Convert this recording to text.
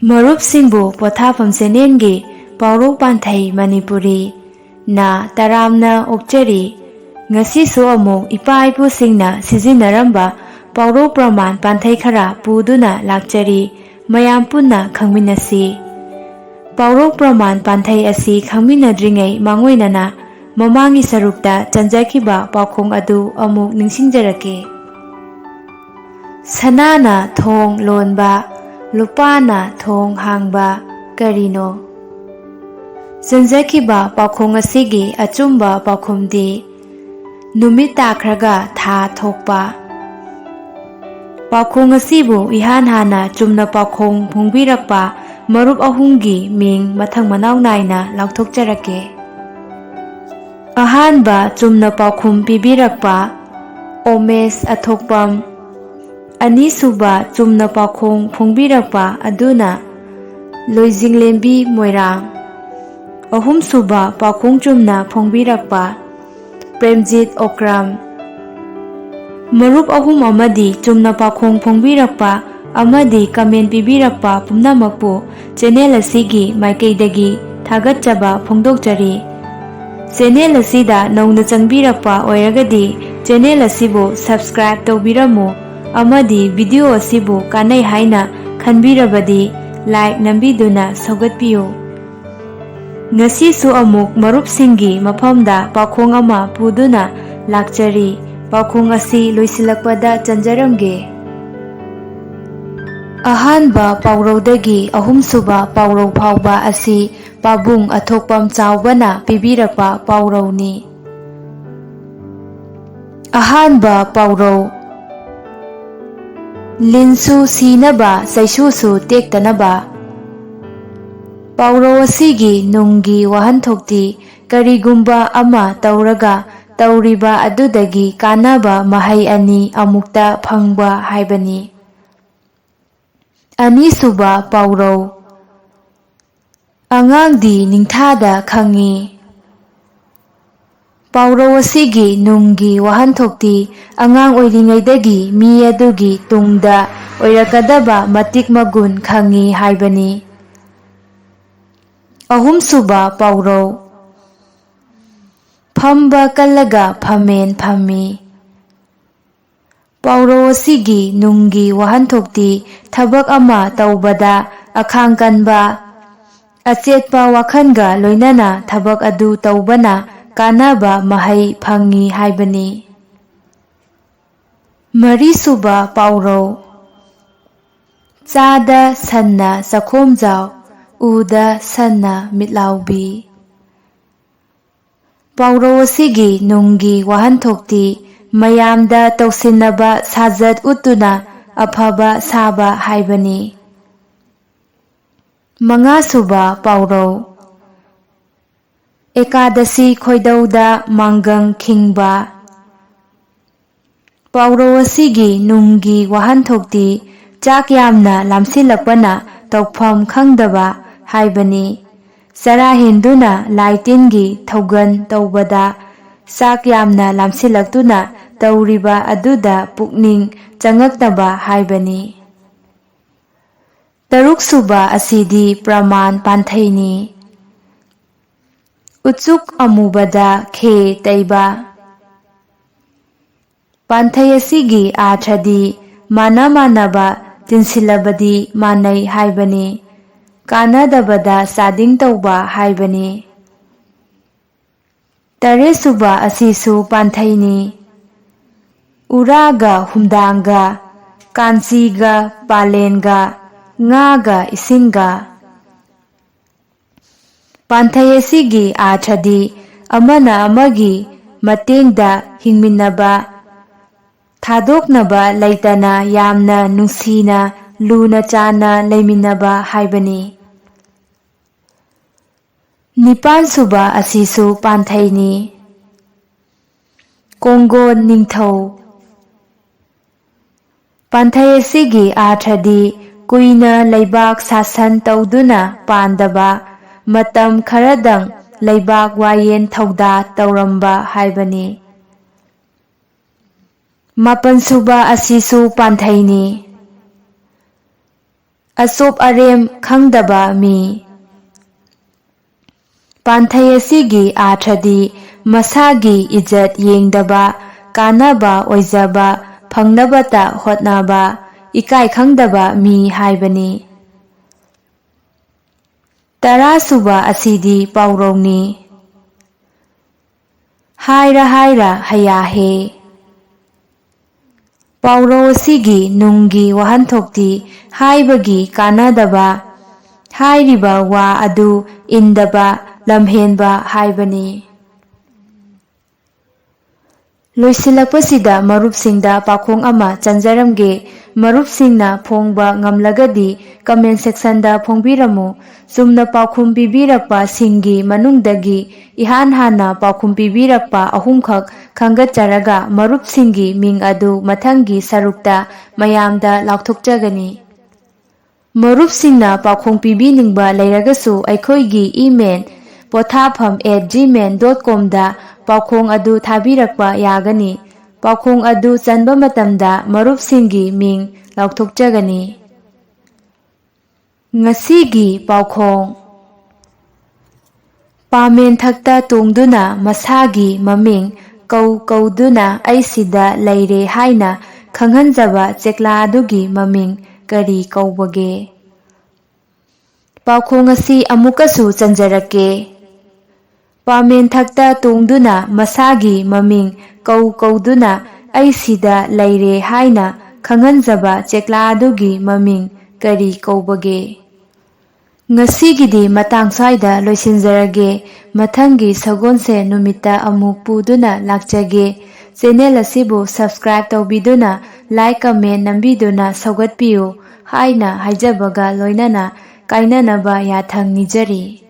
ꯃꯔꯨꯞꯁꯤꯡꯕꯨ ꯄꯣꯊꯥꯐꯝ ꯆꯦꯅꯦꯜꯒꯤ ꯄꯥꯎꯔꯧ ꯄꯥꯟꯊꯩ ꯃꯅꯤꯄꯨꯔꯤ ꯅ ꯇꯔꯥꯝꯅ ꯑꯣꯛꯆꯔꯤ꯫ ꯉꯁꯤꯁꯨ ꯑꯃꯨꯛ ꯏꯄꯥ-ꯏꯄꯨꯁꯤꯡꯅ ꯁꯤꯖꯤꯟꯅꯔꯝꯕ ꯄꯥꯎꯔꯧ ꯄ꯭ꯔꯃꯥꯟ ꯄꯥꯟꯊꯩ ꯈꯔ ꯄꯨꯗꯨꯅ ꯂꯥꯛꯆꯔꯤ꯫ ꯃꯌꯥꯝ ꯄꯨꯟꯅ ꯈꯪꯃꯤꯟꯅꯁꯤ꯫ ꯄꯥꯎꯔꯧ ꯄ꯭ꯔꯃꯥꯟ ꯄꯥꯟꯊꯩ ꯑꯁꯤ ꯈꯪꯃꯤꯟꯅꯗ꯭ꯔꯤꯉꯩ ꯃꯥꯡꯑꯣꯏꯅꯅ ꯃꯃꯥꯡꯒꯤ ꯁꯔꯨꯛꯇ ꯆꯟꯖꯈꯤꯕ ꯄꯥꯎꯈꯨꯝ ꯑꯗꯨ ꯑꯃꯨꯛ ꯅꯤꯡꯁꯤꯡꯖꯔꯛꯀꯦ꯫ ꯁꯅꯥꯅ ꯊꯣꯡ ꯂꯣꯟꯕ, ꯂꯨꯄꯥꯅ ꯊꯣꯡ ꯍꯥꯡꯕ ꯀꯔꯤꯅꯣ? ꯆꯟꯖꯈꯤꯕ ꯄꯥꯎꯈꯨꯝ ꯑꯁꯤꯒꯤ ꯑꯆꯨꯝꯕ ꯄꯥꯎꯈꯨꯝꯗꯤ ꯅꯨꯃꯤꯠ ꯇꯥꯈ꯭ꯔꯒ ꯊꯥ ꯊꯣꯛꯄ꯫ ꯄꯥꯎꯈꯨꯝ ꯑꯁꯤꯕꯨ ꯏꯍꯥꯟ ꯍꯥꯟꯅ ꯆꯨꯝꯅ ꯄꯥꯎꯈꯨꯝ ꯐꯣꯡꯕꯤꯔꯛꯄ ꯃꯔꯨꯞ ꯑꯍꯨꯝꯒꯤ ꯃꯤꯡ ꯃꯊꯪ ꯃꯅꯥꯎ ナꯏꯅ ꯂꯥꯎꯊꯣꯛꯆꯔꯛꯀꯦ꯫ ꯑꯍꯥꯟꯕ ꯆꯨꯝꯅ ꯄꯥꯎꯈꯨꯝ ꯄꯤꯕꯤꯔꯛꯄ ꯑꯣꯃꯦꯁ ꯑꯊꯣꯛꯄꯝ꯫ ꯑꯅꯤꯁꯨꯕ ꯆꯨꯝꯅ ꯄꯥꯎꯈꯨꯝ ꯐꯣꯡꯕꯤꯔꯛꯄ ꯑꯗꯨꯅ ꯂꯣꯏꯖꯤꯡꯂꯦꯝꯕꯤ ꯃꯣꯏꯔꯥꯡ꯫ ꯑꯍꯨꯝꯁꯨꯕ ꯄꯥꯎꯈꯨꯝ ꯆꯨꯝꯅ ꯐꯣꯡꯕꯤꯔꯛꯄ ꯄ꯭ꯔꯦꯝꯖꯤꯠ ꯑꯣꯀ꯭ꯔꯝ꯫ ꯃꯔꯨꯞ ꯑꯍꯨꯝ ꯑꯃꯗꯤ ꯆꯨꯝꯅ ꯄꯥꯎꯈꯨꯝ ꯐꯣꯡꯕꯤꯔꯛꯄ ꯑꯃꯗꯤ ꯀꯃꯦꯟ ꯄꯤꯕꯤꯔꯛꯄ ꯄꯨꯝꯅꯃꯛꯄꯨ ꯆꯦꯅꯦꯜ ꯑꯁꯤꯒꯤ ꯃꯥꯏꯀꯩꯗꯒꯤ ꯊꯥꯒꯠꯆꯕ ꯐꯣꯡꯗꯣꯛꯆꯔꯤ꯫ ꯆꯦꯅꯦꯜ ꯑꯁꯤꯗ ꯅꯧꯅ ꯆꯪꯕꯤꯔꯛꯄ ꯑꯣꯏꯔꯒꯗꯤ ꯆꯦꯅꯦꯜ ꯑꯁꯤꯕꯨ ꯁꯕꯁꯀ꯭ꯔꯥꯏꯕ ꯇꯧꯕꯤꯔꯝꯃꯨ ꯑꯃꯗꯤ ꯚꯤꯗꯤꯑꯣ ꯑꯁꯤꯕꯨ ꯀꯥꯟꯅꯩ ꯍꯥꯏꯅ ꯈꯟꯕꯤꯔꯕꯗꯤ ꯂꯥꯏꯛ ꯅꯝꯕꯤꯗꯨꯅ ꯁꯧꯒꯠꯄꯤꯌꯨ꯫ ꯉꯁꯤꯁꯨ ꯑꯃꯨꯛ ꯃꯔꯨꯞꯁꯤꯡꯒꯤ ꯃꯐꯝꯗ ꯄꯥꯎꯈꯨꯝ ꯑꯃ ꯄꯨꯗꯨꯅ ꯂꯥꯛꯆꯔꯤ꯫ ꯄꯥꯎꯈꯨꯝ ꯑꯁꯤ ꯂꯣꯏꯁꯤꯜꯂꯛꯄꯗ ꯆꯟꯖꯔꯝꯒꯦ꯫ ꯑꯍꯥꯟꯕ ꯄꯥꯎꯔꯧꯗꯒꯤ ꯑꯍꯨꯝꯁꯨꯕ ꯄꯥꯎꯔꯧ ꯐꯥꯎꯕ ꯑꯁꯤ ꯄꯥꯕꯨꯡ ꯑꯊꯣꯛꯄꯝ ꯆꯥꯎꯕꯅ ꯄꯤꯕꯤꯔꯛꯄ ꯄꯥꯎꯔꯧꯅꯤ꯫ ꯑꯍꯥꯟꯕ ꯄꯥꯎꯔꯧ ꯂꯤꯟꯁꯨ ꯁꯤꯅꯕ ꯆꯩꯁꯨꯁꯨ ꯇꯦꯛꯇꯅꯕ꯫ ꯄꯥꯎꯔꯧ ꯑꯁꯤꯒꯤ ꯅꯨꯡꯒꯤ ꯋꯥꯍꯟꯊꯣꯛꯇꯤ ꯀꯔꯤꯒꯨꯝꯕ ꯑꯃ ꯇꯧꯔꯒ ꯇꯧꯔꯤꯕ ꯑꯗꯨꯗꯒꯤ ꯀꯥꯟꯅꯕ ꯃꯍꯩ ꯑꯅꯤ ꯑꯃꯨꯛꯇ ꯐꯪꯕ ꯍꯥꯏꯕꯅꯤ꯫ ꯑꯅꯤꯁꯨꯕ ꯄꯥꯎꯔꯧ ꯑꯉꯥꯡꯗꯤ ꯅꯤꯡꯊꯥꯗ ꯈꯪꯏ꯫ ꯄꯥꯎꯔꯧ ꯑꯁꯤꯒꯤ ꯅꯨꯡꯒꯤ ꯋꯥꯍꯟꯊꯣꯛꯇꯤ ꯑꯉꯥꯡ ꯑꯣꯏꯔꯤꯉꯩꯗꯒꯤ ꯃꯤ ꯑꯗꯨꯒꯤ ꯇꯨꯡꯗ ꯑꯣꯏꯔꯛꯀꯗꯕ ꯃꯇꯤꯛ ꯃꯒꯨꯟ ꯈꯪꯏ ꯍꯥꯏꯕꯅꯤ꯫ ꯑꯍꯨꯝꯁꯨꯕ ꯄꯥꯎꯔꯧ ꯐꯝꯕ ꯀꯜꯂꯒ ꯐꯝꯃꯦꯟ ꯐꯝꯃꯤ꯫ ꯄꯥꯎꯔꯧ ꯑꯁꯤꯒꯤ ꯅꯨꯡꯒꯤ ꯋꯥꯍꯟꯊꯣꯛꯇꯤ ꯊꯕꯛ ꯑꯃ ꯇꯧꯕꯗ ꯑꯈꯥꯡ ꯀꯟꯕ, ꯑꯆꯦꯠꯄ ꯋꯥꯈꯜꯒ ꯂꯣꯏꯅꯅ ꯊꯕꯛ ꯑꯗꯨ ꯇꯧꯕꯅ ꯀꯥꯟꯅꯕ ꯃꯍꯩ ꯐꯪꯏ ꯍꯥꯏꯕꯅꯤ꯫ ꯃꯔꯤꯁꯨꯕ ꯄꯥꯎꯔꯧ ꯆꯥꯗ ꯁꯟꯅ ꯆꯈꯣꯝꯖꯥꯎ, ꯎꯗ ꯁꯟꯅ ꯃꯤꯠꯂꯥꯎꯕꯤ꯫ ꯄꯥꯎꯔꯧ ꯑꯁꯤꯒꯤ ꯅꯨꯡꯒꯤ ꯋꯥꯍꯟꯊꯣꯛꯇꯤ ꯃꯌꯥꯝꯗ ꯇꯧꯁꯤꯟꯅꯕ ꯁꯥꯖꯠ ꯎꯠꯇꯨꯅ ꯑꯐꯕ ꯁꯥꯕ ꯍꯥꯏꯕꯅꯤ꯫ ꯃꯉꯥꯁꯨꯕ ꯄꯥꯎꯔꯧ ꯑꯦꯀꯥꯗꯁꯤ ꯈꯣꯏꯗꯧꯗ ꯃꯥꯡꯒꯪ ꯈꯤꯡꯕ꯫ ꯄꯥꯎꯔꯧ ꯑꯁꯤꯒꯤ ꯅꯨꯡꯒꯤ ꯋꯥꯍꯟꯊꯣꯛꯇꯤ ꯆꯥꯛ ꯌꯥꯝꯅ ꯂꯥꯝꯁꯤꯜꯂꯛꯄꯅ ꯇꯧꯐꯝ ꯈꯪꯗꯕ ꯍꯥꯏꯕꯅꯤ꯫ ꯆꯔꯥ ꯍꯦꯟꯗꯨꯅ ꯂꯥꯏ ꯇꯤꯟꯒꯤ ꯊꯧꯒꯜ ꯇꯧꯕꯗ ꯆꯥꯛ ꯌꯥꯝꯅ ꯂꯥꯝꯁꯤꯜꯂꯛꯇꯨꯅ ꯇꯧꯔꯤꯕ ꯑꯗꯨꯗ ꯄꯨꯛꯅꯤꯡ ꯆꯪꯉꯛꯇꯕ ꯍꯥꯏꯕꯅꯤ꯫ ꯇꯔꯨꯛꯁꯨꯕ ꯑꯁꯤꯗꯤ ꯄ꯭ꯔꯃꯥꯟ ꯄꯥꯟꯊꯩꯅꯤ꯫ ꯎꯆꯨꯛ ꯑꯃꯨꯕꯗ ꯈꯦ ꯇꯩꯕ꯫ ꯄꯥꯟꯊꯩ ꯑꯁꯤꯒꯤ ꯑꯥꯔꯊꯗꯤ ꯃꯥꯟꯅ ꯃꯥꯟꯅꯕ ꯇꯤꯟꯁꯤꯜꯂꯕꯗꯤ ꯃꯥꯟꯅꯩ ꯍꯥꯏꯕꯅꯤ꯫ ꯀꯥꯟꯅꯗꯕꯗ ꯆꯥꯗꯤꯡ ꯇꯧꯕ ꯍꯥꯏꯕꯅꯤ꯫ ꯇꯔꯦꯠꯁꯨꯕ ꯑꯁꯤꯁꯨ ꯄꯥꯟꯊꯩꯅꯤ꯫ ꯎꯔꯥꯒ ꯍꯨꯝꯗꯥꯡꯒ, ꯀꯥꯟꯆꯤꯒ ꯄꯥꯂꯦꯟꯒ, ꯉꯥꯒ ꯏꯁꯤꯡꯒ꯫ ꯄꯥꯟꯊꯩ ꯑꯁꯤꯒꯤ ꯑꯥꯔꯊꯗꯤ ꯑꯃꯅ ꯑꯃꯒꯤ ꯃꯇꯦꯡꯗ ꯍꯤꯡꯃꯤꯟꯅꯕ, ꯊꯥꯗꯣꯛꯅꯕ ꯂꯩꯇꯅ ꯌꯥꯝꯅ ꯅꯨꯡꯁꯤꯅ ꯂꯨꯅ ꯆꯥꯟꯅ ꯂꯩꯃꯤꯟꯅꯕ ꯍꯥꯏꯕꯅꯤ꯫ ꯅꯤꯄꯥꯟꯁꯨꯕ ꯑꯁꯤꯁꯨ ꯄꯥꯟꯊꯩꯅꯤ꯫ ꯀꯣꯡꯒꯣꯟ ꯅꯤꯡꯊꯧ꯫ ꯄꯥꯟꯊꯩ ꯑꯁꯤꯒꯤ ꯑꯥꯔꯊꯗꯤ ꯀꯨꯏꯅ ꯂꯩꯕꯥꯛ ꯁꯥꯁꯟ ꯇꯧꯗꯨꯅ ꯄꯥꯟꯗꯕ, ꯃꯇꯝ ꯈꯔꯗꯪ ꯂꯩꯕꯥꯛ ꯋꯥꯌꯦꯜ ꯊꯧꯗꯥ ꯇꯧꯔꯝꯕ ꯍꯥꯏꯕꯅꯤ꯫ ꯃꯥꯄꯟꯁꯨꯕ ꯑꯁꯤꯁꯨ ꯄꯥꯟꯊꯩꯅꯤ꯫ ꯑꯆꯣꯞ ꯑꯔꯦꯝ ꯈꯪꯗꯕ ꯃꯤ꯫ ꯄꯥꯟꯊꯩ ꯑꯁꯤꯒꯤ ꯑꯥꯔꯊꯗꯤ ꯃꯁꯥꯒꯤ ꯏꯖꯠ ꯌꯦꯡꯗꯕ, ꯀꯥꯟꯅꯕ ꯑꯣꯏꯖꯕ ꯐꯪꯅꯕꯇ ꯍꯣꯠꯅꯕ, ꯏꯀꯥꯏ ꯈꯪꯗꯕ ꯃꯤ ꯍꯥꯏꯕꯅꯤ꯫ 10ꯁꯨꯕ ꯑꯁꯤꯗꯤ ꯄꯥꯎꯔꯧꯅꯤ꯫ ꯍꯥꯏꯔ ꯍꯥꯏꯔ ꯍꯌꯥꯍꯦ꯫ ꯄꯥꯎꯔꯧ ꯑꯁꯤꯒꯤ ꯅꯨꯡꯒꯤ ꯋꯥꯍꯟꯊꯣꯛꯇꯤ ꯍꯥꯏꯕꯒꯤ ꯀꯥꯟꯅꯗꯕ, ꯍꯥꯏꯔꯤꯕ ꯋꯥ ꯑꯗꯨ ꯏꯟꯗꯕ, ꯂꯝꯍꯦꯟꯕ ꯍꯥꯏꯕꯅꯤ꯫ ꯂꯣꯏꯁꯤꯜꯂꯛꯄꯁꯤꯗ ꯃꯔꯨꯞꯁꯤꯡꯗ ꯄꯥꯎꯈꯣꯡ ꯑꯃ ꯆꯟꯖꯔꯝꯒꯦ꯫ ꯃꯔꯨꯞꯁꯤꯡꯅ ꯐꯣꯡꯕ ꯉꯝꯂꯒꯗꯤ ꯀꯃꯦꯟ ꯁꯦꯛꯁꯟꯗ ꯐꯣꯡꯕꯤꯔꯝꯃꯨ꯫ ꯆꯨꯝꯅ ꯄꯥꯎꯈꯨꯝ ꯄꯤꯕꯤꯔꯛꯄ ꯁꯤꯡꯒꯤ ꯃꯅꯨꯡꯗꯒꯤ ꯏꯍꯥꯟ ꯍꯥꯟꯅ ꯄꯥꯎꯈꯨꯝ ꯄꯤꯕꯤꯔꯛꯄ 3ꯈꯛ ꯈꯟꯒꯠꯆꯔꯒ ꯃꯔꯨꯞꯁꯤꯡꯒꯤ ꯃꯤꯡ ꯑꯗꯨꯃꯊꯪꯒꯤ ꯁꯔꯨꯛꯇ ꯃꯌꯥꯝꯗ ꯂꯥꯎꯊꯣꯛꯆꯒꯅꯤ꯫ ꯃꯔꯨꯞꯁꯤꯡꯅ ꯄꯥꯎꯈꯨꯝ ꯄꯤꯕꯤꯅꯤꯡꯕ ꯂꯩꯔꯒꯁꯨ ꯑꯩꯈꯣꯏꯒꯤ ꯏꯃꯦꯜ pothafam@gmail.com ꯗ ꯄꯥꯎꯈꯣꯡ ꯑꯗꯨ ꯊꯥꯕꯤꯔꯛꯄ ꯌꯥꯒꯅꯤ꯫ ꯄꯥꯎꯈꯣꯡ ꯑꯗꯨ ꯆꯟꯕ ꯃꯇꯝꯗ ꯃꯔꯨꯞꯁꯤꯡꯒꯤ ꯃꯤꯡ ꯂꯥꯎꯊꯣꯛꯆꯒꯅꯤ꯫ ꯉꯁꯤꯒꯤ ꯄꯥꯎꯈꯣꯡ: ꯄꯥꯃꯦꯟꯊꯛꯇ ꯇꯣꯡꯗꯨꯅ ꯃꯁꯥꯒꯤ ꯃꯃꯤꯡ ꯀꯧ ꯀꯧꯗꯨꯅ ꯑꯩ ꯁꯤꯗ ꯂꯩꯔꯦ ꯍꯥꯏꯅ ꯈꯪꯍꯟꯖꯕ ꯆꯦꯛꯂꯥ ꯑꯗꯨꯒꯤ ꯃꯃꯤꯡ ꯀꯔꯤ ꯀꯧꯕꯒꯦ? ꯄꯥꯎꯈꯣꯡ ꯑꯁꯤ ꯑꯃꯨꯛꯀꯁꯨ ꯆꯟꯖꯔꯛꯀꯦ꯫ ꯄꯥꯃꯦꯟꯊꯛꯇ ꯇꯣꯡꯗꯨꯅ ꯃꯁꯥꯒꯤ ꯃꯃꯤꯡ ꯀꯧ ꯀꯧꯗꯨꯅ ꯑꯩ ꯁꯤꯗ ꯂꯩꯔꯦ ꯍꯥꯏꯅ ꯈꯪꯍꯟꯖꯕ ꯆꯦꯛꯂꯥ ꯑꯗꯨꯒꯤ ꯃꯃꯤꯡ ꯀꯔꯤ ꯀꯧꯕꯒꯦ? ꯉꯁꯤꯒꯤꯗꯤ ꯃꯇꯥꯡ ꯁ꯭ꯋꯥꯏꯗ ꯂꯣꯏꯁꯤꯟꯖꯔꯒꯦ꯫ ꯃꯊꯪꯒꯤ ꯁꯒꯣꯜꯁꯦꯟ ꯅꯨꯃꯤꯠꯇ ꯑꯃꯨꯛ ꯄꯨꯗꯨꯅ ꯂꯥꯛꯆꯒꯦ꯫ ꯆꯦꯅꯦꯜ ꯑꯁꯤꯕꯨ ꯁꯕꯁꯀ꯭ꯔꯥꯏꯕ ꯇꯧꯕꯤꯗꯨꯅ ꯂꯥꯏꯛ ꯀꯃꯦꯟ ꯅꯝꯕꯤꯗꯨꯅ ꯁꯧꯒꯠꯄꯤꯌꯨ ꯍꯥꯏꯅ ꯍꯥꯏꯖꯕꯒ ꯂꯣꯏꯅꯅ ꯀꯥꯏꯅꯅꯕ ꯌꯥꯊꯪ ꯅꯤꯖꯔꯤ꯫